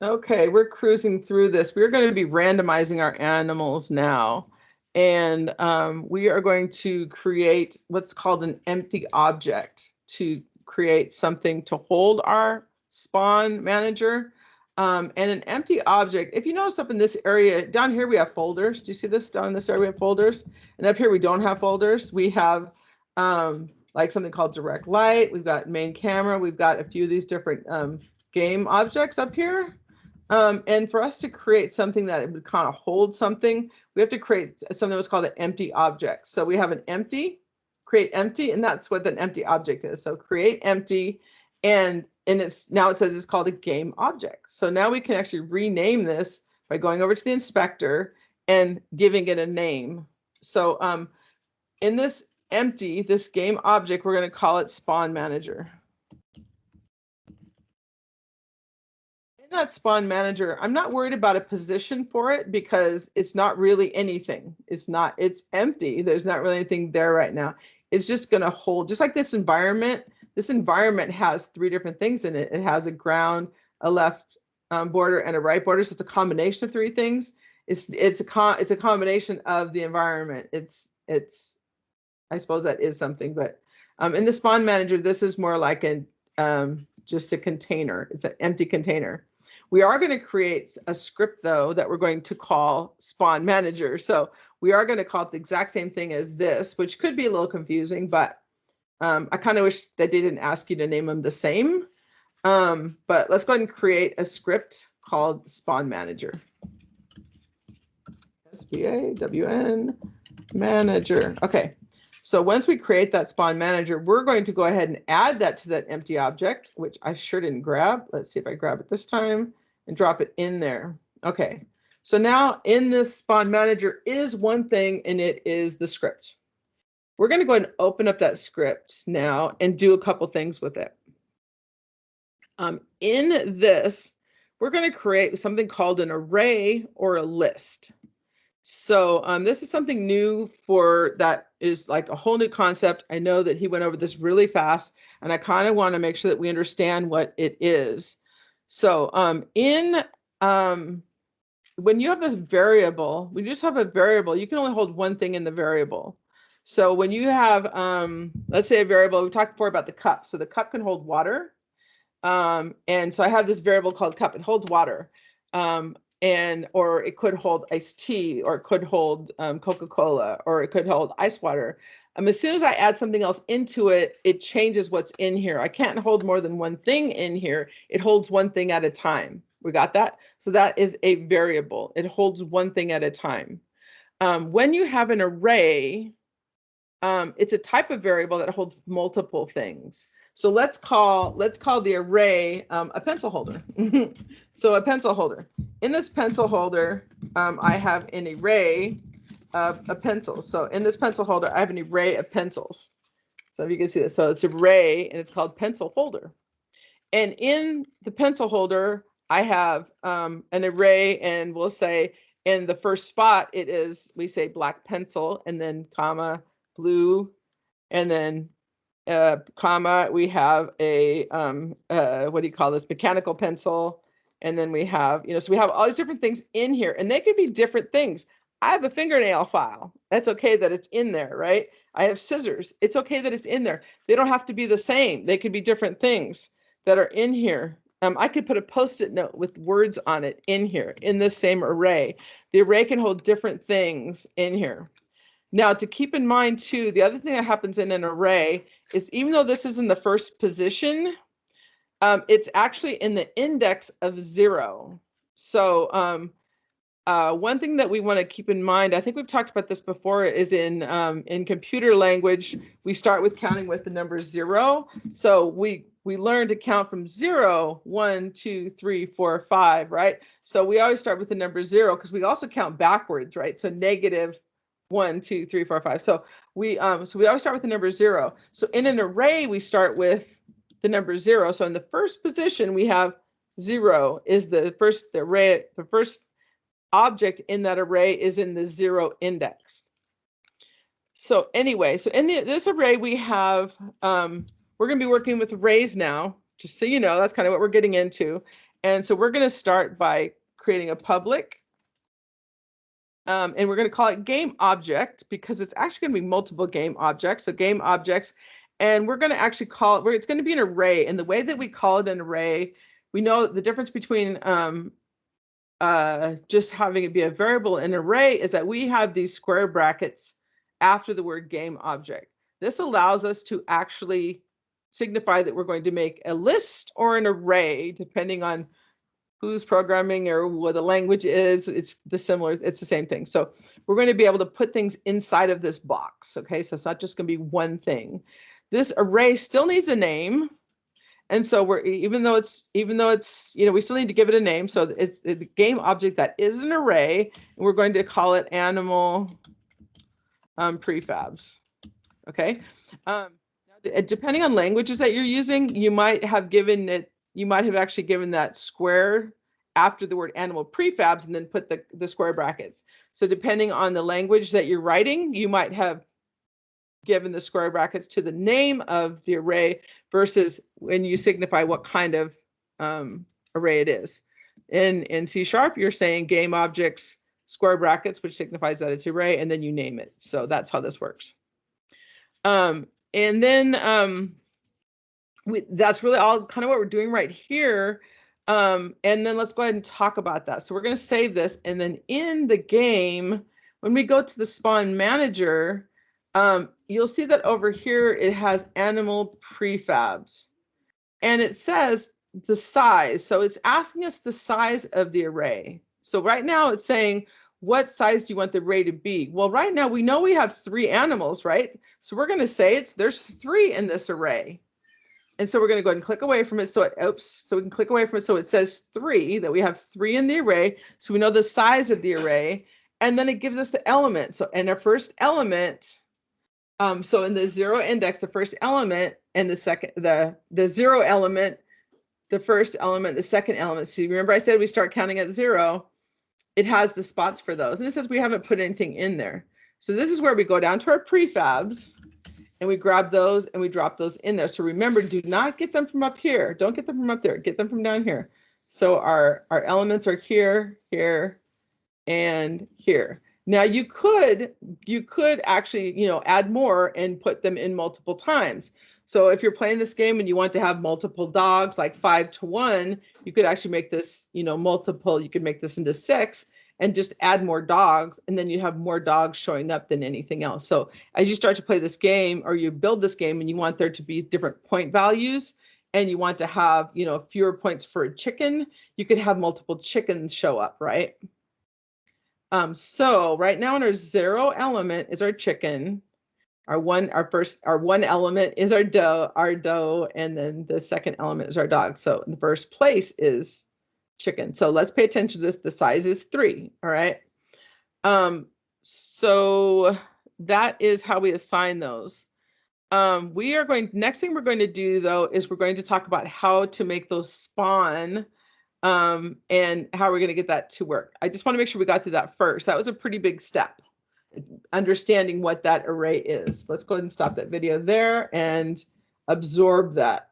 Okay, we're cruising through this. We're going to be randomizing our animals now. And we are going to create what's called an empty object to create something to hold our spawn manager. And an empty object, if you notice up in this area, down here we have folders. Do you see this? Down in this area we have folders. And up here we don't have folders. We have like something called direct light. We've got main camera. We've got a few of these different game objects up here. And for us to create something that would kind of hold something, we have to create something that's called an empty object. So we have an empty, create empty, and that's what an empty object is. So create empty, and it's now it says it's called a game object. So now we can actually rename this by going over to the inspector and giving it a name. So in this empty, this game object, we're going to call it spawn manager. That spawn manager, I'm not worried about a position for it because it's not really anything. It's empty. There's not really anything there right now. It's just going to hold, just like this environment. This environment has three different things in it. It has a ground, a left border, and a right border. So it's a combination of three things. It's a combination of the environment. I suppose that is something, but in the spawn manager, this is more like just a container. It's an empty container. We are going to create a script, though, that we're going to call spawn manager. So we are going to call it the exact same thing as this, which could be a little confusing, but I kind of wish that they didn't ask you to name them the same. But let's go ahead and create a script called spawn manager. SPAWN manager. Okay. So once we create that spawn manager, we're going to go ahead and add that to that empty object, which I sure didn't grab. Let's see if I grab it this time and drop it in there. Okay, so now in this spawn manager is one thing, and it is the script. We're going to go ahead and open up that script now and do a couple things with it. In this, we're going to create something called an array or a list. So this is something new that is like a whole new concept. I know that he went over this really fast, and I kind of want to make sure that we understand what it is. So when you have a variable, when you just have a variable, you can only hold one thing in the variable. So when you have, let's say a variable, we talked before about the cup. So the cup can hold water. And so I have this variable called cup. It holds water. Or it could hold iced tea, or it could hold Coca-Cola, or it could hold ice water. As soon as I add something else into it, it changes what's in here. I can't hold more than one thing in here. It holds one thing at a time. We got that? So that is a variable. It holds one thing at a time. When you have an array, it's a type of variable that holds multiple things. So let's call the array a pencil holder. So a pencil holder. In this pencil holder, I have an array of pencils. So in this pencil holder, I have an array of pencils. So if you can see this, so it's an array, and it's called pencil holder. And in the pencil holder, I have an array, and we'll say in the first spot, we say black pencil, and then comma, blue, and then comma, we have a what do you call this, mechanical pencil, and then we have, so we have all these different things in here, and they could be different things. I have a fingernail file. That's okay that it's in there, right? I have scissors. It's okay that it's in there. They don't have to be the same. They could be different things that are in here. I could put a Post-it note with words on it in here in this same array. The array can hold different things in here. Now, to keep in mind, too, the other thing that happens in an array is even though this is in the first position, it's actually in the index of 0. So one thing that we want to keep in mind, I think we've talked about this before, is in computer language, we start with counting with the number 0. So we learn to count from 0, 1, 2, 3, 4, 5, right? So we always start with the number 0 because we also count backwards, right? So negative 1, 2, 3, 4, 5. So we always start with the number 0. So in an array, we start with the number 0. So in the first position, we have 0 is the first object in that array is in the 0 index. So anyway, so in this array we have, we're going to be working with arrays now, just so you know, that's kind of what we're getting into. And so we're going to start by creating a public. And we're going to call it game object because it's actually going to be multiple game objects. So game objects. And we're going to actually call it, it's going to be an array. And the way that we call it an array, we know the difference between just having it be a variable and array is that we have these square brackets after the word game object. This allows us to actually signify that we're going to make a list or an array, depending on who's programming or what the language is. It's the same thing. So we're going to be able to put things inside of this box. Okay, so it's not just going to be one thing. This array still needs a name. And so we're, even though it's, we still need to give it a name. So it's the game object that is an array, and we're going to call it animal prefabs. Okay. Depending on languages that you're using, you might have actually given that square after the word animal prefabs and then put the square brackets. So depending on the language that you're writing, you might have given the square brackets to the name of the array versus when you signify what kind of array it is. In C#, you're saying game objects, square brackets, which signifies that it's array, and then you name it. So that's how this works. And then that's really all kind of what we're doing right here. And then let's go ahead and talk about that. So we're going to save this. And then in the game, when we go to the spawn manager, you'll see that over here, it has animal prefabs. And it says the size. So it's asking us the size of the array. So right now it's saying, what size do you want the array to be? Well, right now we know we have 3 animals, right? So we're going to say there's 3 in this array. And so we're going to go ahead and click away from it. So we can click away from it. So it says 3, that we have 3 in the array. So we know the size of the array. And then it gives us the element. So in our first element, so in the 0 index, the first element and the second, the 0 element, the first element, the second element. So remember I said we start counting at 0. It has the spots for those. And it says we haven't put anything in there. So this is where we go down to our prefabs and we grab those and we drop those in there. So remember, do not get them from up here. Don't get them from up there. Get them from down here. So our elements are here, here, and here. Now you could actually, add more and put them in multiple times. So if you're playing this game and you want to have multiple dogs, like 5 to 1, you could actually make this, multiple. You could make this into 6 and just add more dogs, and then you have more dogs showing up than anything else. So as you start to play this game, or you build this game and you want there to be different point values, and you want to have, fewer points for a chicken, you could have multiple chickens show up, right? So right now in our 0 element is our chicken. Our one element is our doe, and then the second element is our dog. So in the first place is chicken. So let's pay attention to this. The size is 3. All right. So that is how we assign those. Next thing we're going to do though, is we're going to talk about how to make those spawn, and how we're going to get that to work. I just want to make sure we got through that first. That was a pretty big step, understanding what that array is. Let's go ahead and stop that video there and absorb that.